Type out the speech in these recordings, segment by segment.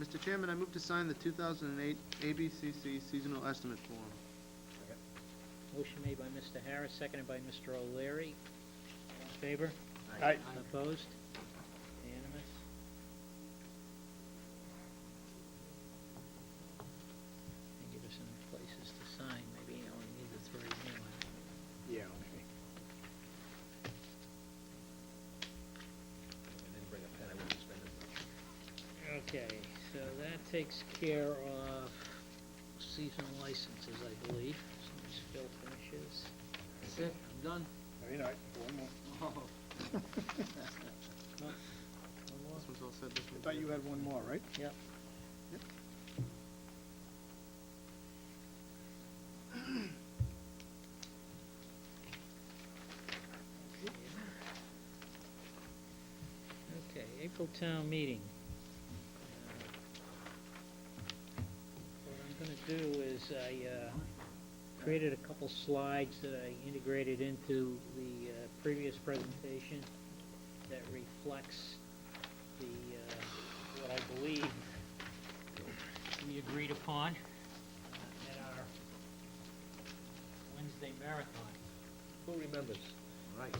Mr. Chairman, I move to sign the 2008 ABCC seasonal estimate form. Motion made by Mr. Harris, seconded by Mr. O'Leary. All in favor? Aye. Opposed? Unanimous? They give us enough places to sign, maybe you only need the three anyway. Yeah, okay. I didn't bring a pen, I wouldn't spend it much. Okay, so that takes care of seasonal licenses, I believe. So Ms. Phil finishes. That's it, I'm done. Very nice. One more. Oh. No? One more? This one's all set, this I one's thought you good. had one more, right? Yep. Yep. Okay, April town meeting. What I'm gonna do is I created a couple slides that I integrated into the previous presentation that reflects the, what I believe we agreed upon at our Wednesday marathon. Who remembers? Right.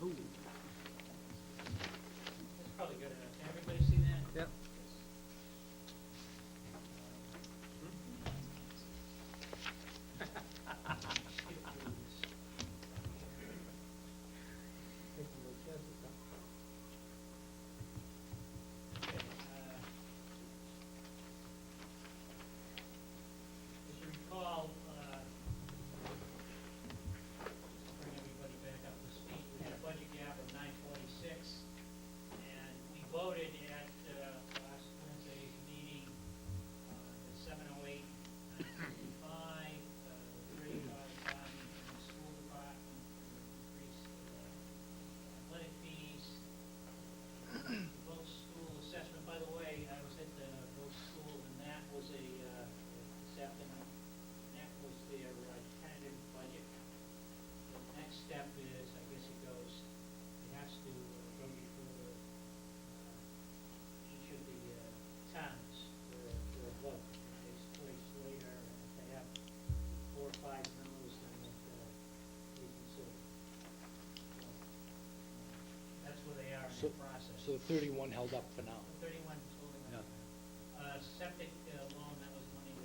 Ooh. That's probably good enough. Can everybody see that? Yep. As you recall, bring everybody back up to speed, we had a budget gap of 946, and we voted at last Wednesday's meeting at 7:08, 955, 35,000 in the school department for increased athletic fees. Both school assessment, by the way, I was at the both school, and that was a, this afternoon, that was their tentative budget. The next step is, I guess it goes, it has to go before the, each of the towns for a vote. It takes place later, and if they have 4 or 5 no's, then it reconsider. So, that's where they are in the process. So 31 held up for now. 31 totally. Yeah. Septic loan, that was money that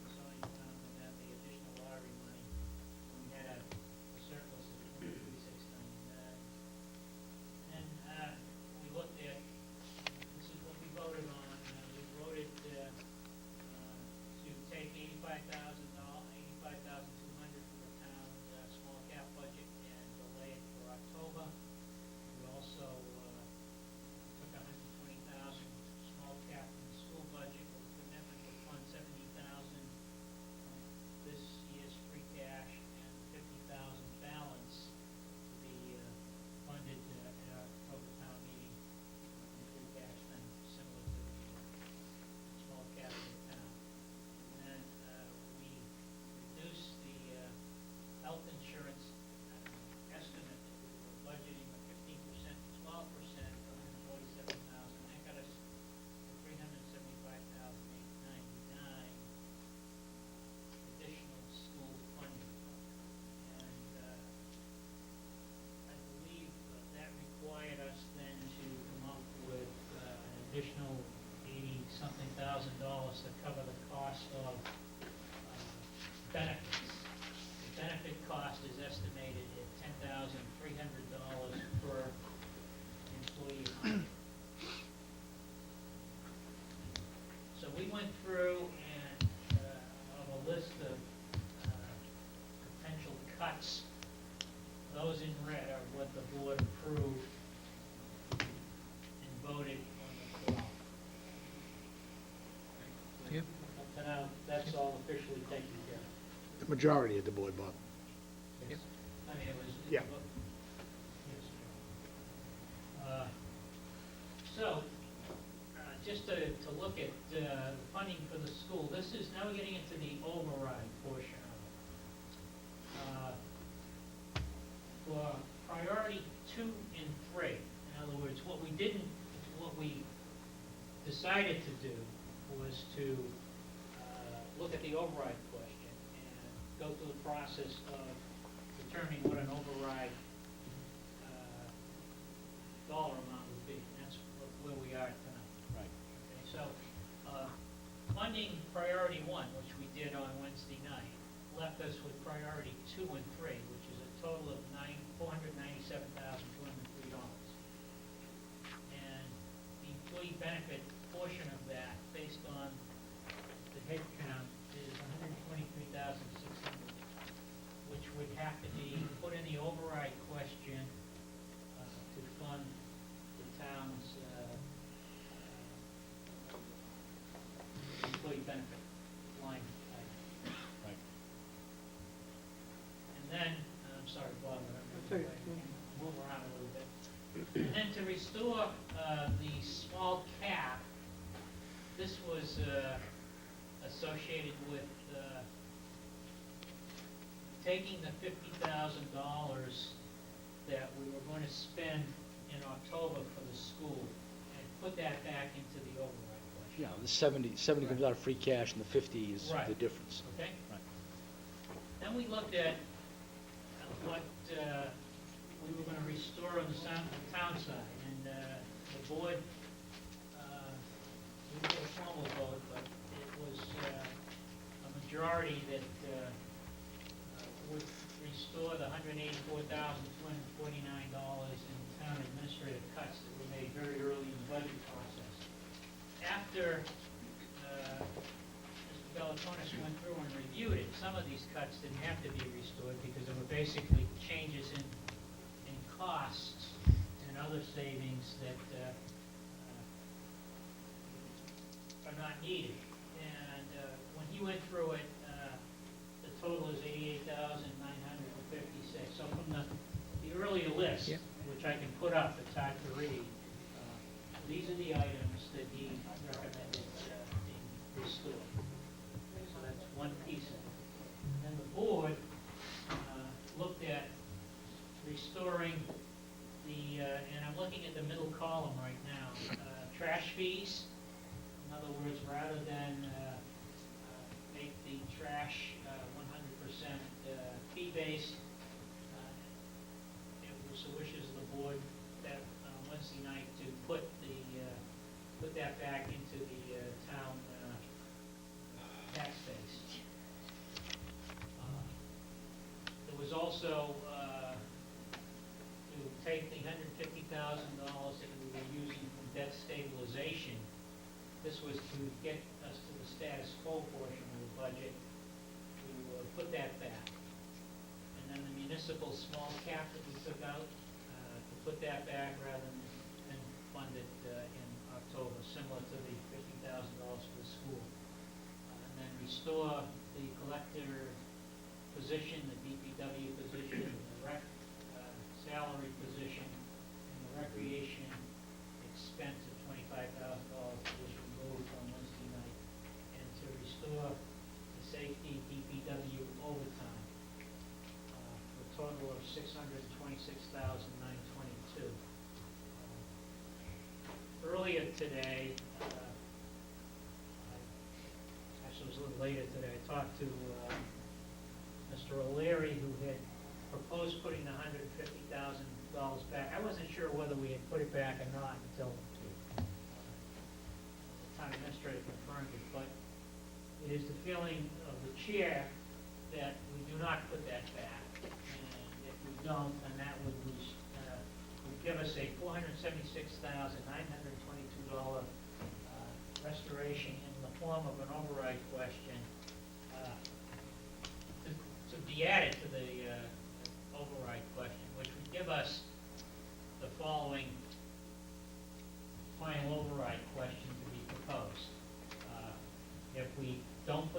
was on, and then the additional lottery money. We had a surplus of 23,699. And we looked at, this is what we voted on. We voted to take $85,200 from the town small cap budget and delay it for October. We also took 120,000 small cap from the school budget with a commitment to fund 70,000 from this year's free cash and 50,000 balance to be funded at our October town meeting in free cash, then similar to the small cap of the town. And then we reduced the health insurance estimate that we were budgeting of 15% to 12%, 147,000. That got us to 375,899 additional school funding. And I believe that required us then to come up with an additional $80-something thousand to cover the cost of benefits. The benefit cost is estimated at $10,300 per employee month. So we went through and the board approved and voted on the 12th. Yep. Up to now, that's all officially taken care of. The majority of the board, Bob. Yes. I mean, it was. Yeah. Yes. So, just to look at the funding for the school, this is, now we're getting into the override portion of it. For priority 2 and 3, in other words, what we decided to do was to look at the override question and go through the process of determining what an override dollar amount would be. And that's where we are tonight. Right. Okay, so, funding priority 1, which we did on Wednesday night, left us with priority 2 and 3, which is a total of $497,203. And the employee benefit portion of that, based on the head count, is $123,600, which would have to be put in the override question to fund the town's employee benefit line item. Right. And then, I'm sorry, Bob, That's okay. move around a little bit. And then to restore the small cap, this was associated with taking the $50,000 that we were going to spend in October for the school and put that back into the override question. Yeah, the 70 comes out of free cash and the 50 is the Right. difference. Okay? Right. Then we looked at what we were going to restore on the town side, and the board, we did a formal vote, but it was a majority that would restore the $184,249 in town administrative cuts that were made very early in the budget process. After Mr. Bellatonis went through and reviewed it, some of these cuts didn't have to be restored because they were basically changes in costs and other savings that are not needed. And when he went through it, the total is $88,956. So from the earlier list, Yeah. which I can put up, it's hard to read, these are the items that he recommended being restored. So that's one piece of it. And the board looked at restoring the, and I'm looking at the middle column right now, trash fees. In other words, rather than make the trash 100% fee-based, it was the wishes of the board that Wednesday night to put that back into the town tax base. There was also to take the $150,000 that we were using from debt stabilization. This was to get us to the status quo portion of the budget, to put that back. And then the municipal small cap that we took out, to put that back rather than fund it in October, similar to the $50,000 for the school. And then restore the collector position, the DPW position, the rec salary position, and the recreation expense of $25,000 was removed on Wednesday night, and to restore the safety DPW overtime for a total of $626,922. Earlier today, actually it was a little later today, I talked to Mr. O'Leary, who had proposed putting the $150,000 back. I wasn't sure whether we had put it back or not until the town administrator confirmed it, but it is the feeling of the chair that we do not put that back. And if we don't, then that would give us a $476,922 restoration in the form of an override question to be added to the override question, which would give us following final override question to be proposed. If we don't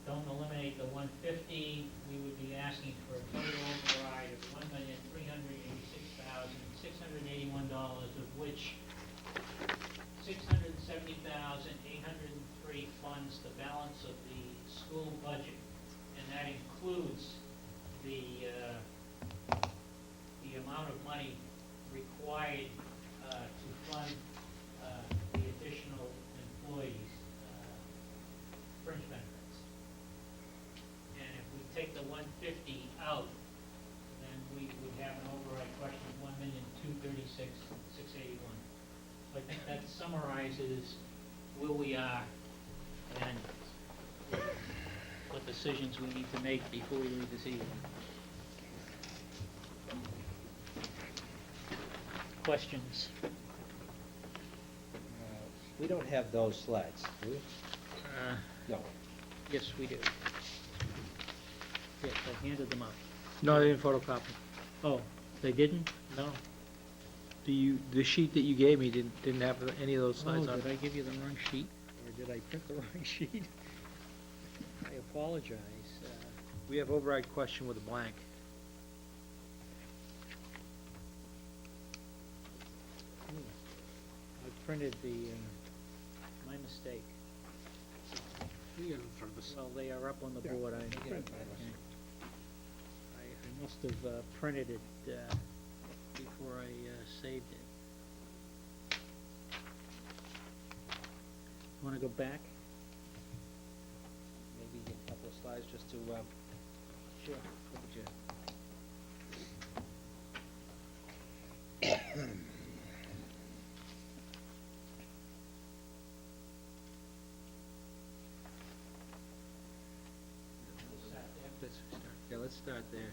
don't eliminate the 150, we would be asking for a total override of $1,386,681, of which $670,803 funds the balance of the school budget, and that includes the amount of money required to fund the additional employees' fringe benefits. And if we take the 150 out, then we would have an override question of $1,236,681. So I think that summarizes where we are and what decisions we need to make before we leave this evening. Questions? We don't have those slides, do we? No. Yes, we do. Yes, I handed them out. No, they didn't photocopy. Oh, they didn't? No. The sheet that you gave me didn't have any of those slides on Did it. I give you the wrong sheet, or did I print the wrong sheet? I apologize. We have override question with a blank. I printed my mistake. You get it in front of us. Well, they are up on the Yeah. board. I must have printed it before I saved it. Want to go back? Maybe a couple of slides just to, Sure. look at you. Yeah, let's start there.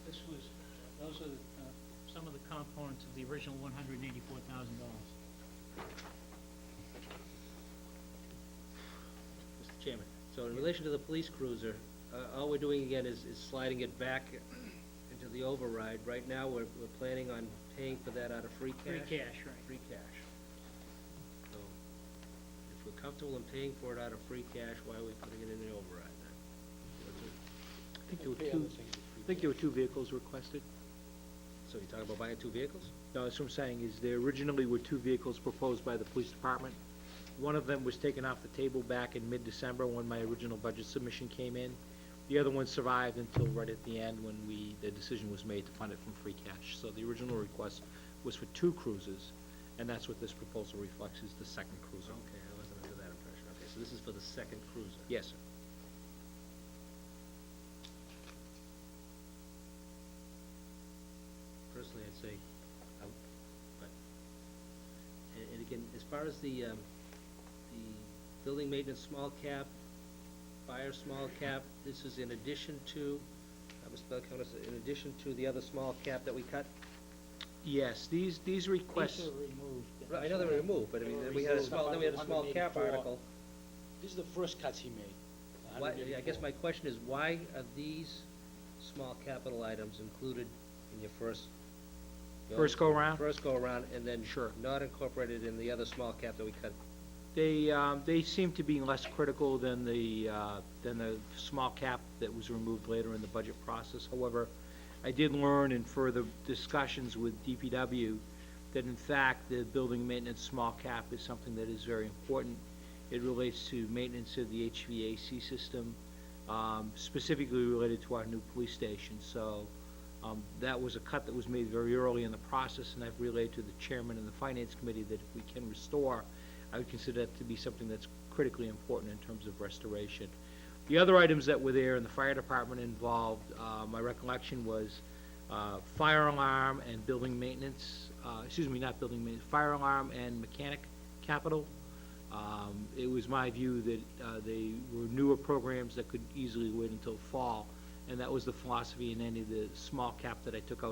This was, those are some of the components of the original $184,000. Mr. Chairman, so in relation to the police cruiser, all we're doing again is sliding it back into the override. Right now, we're planning on paying for that out of free cash. Free cash, right. Free cash. So, if we're comfortable in paying for it out of free cash, why are we putting it in the override then? I think there were two vehicles requested. So you're talking about buying 2 vehicles? No, that's what I'm saying, is there originally were 2 vehicles proposed by the police department. One of them was taken off the table back in mid-December when my original budget submission came in. The other one survived until right at the end when the decision was made to fund it from free cash. So the original request was for 2 cruisers, and that's what this proposal reflects, is the second cruiser. Okay, I wasn't under that impression. Okay, so this is for the second cruiser. Yes, sir. Personally, I'd say out, but, and again, as far as the building maintenance small cap, fire small cap, this is in addition to, Mr. Belkonis, in addition to the other small cap that we cut? Yes, these requests, These were removed. Right, I know they were removed, but I mean, then we had a small cap 184. article. these are the first cuts he made. Why, I guess my question is, why are these small capital items included in your first? First go-around? First go-around, and then Sure. not incorporated in the other small cap that we cut? They seem to be less critical than the small cap that was removed later in the budget process. However, I did learn in further discussions with DPW that in fact the building maintenance small cap is something that is very important. It relates to maintenance of the HVAC system, specifically related to our new police station. So that was a cut that was made very early in the process, and I've relayed to the chairman and the finance committee that if we can restore, I would consider that to be something that's critically important in terms of restoration. The other items that were there in the fire department involved, my recollection was fire alarm and building maintenance, not building maintenance, fire alarm and mechanic capital. It was my view that they were newer programs that could easily wait until fall, and that was the philosophy in any of the small cap that I took out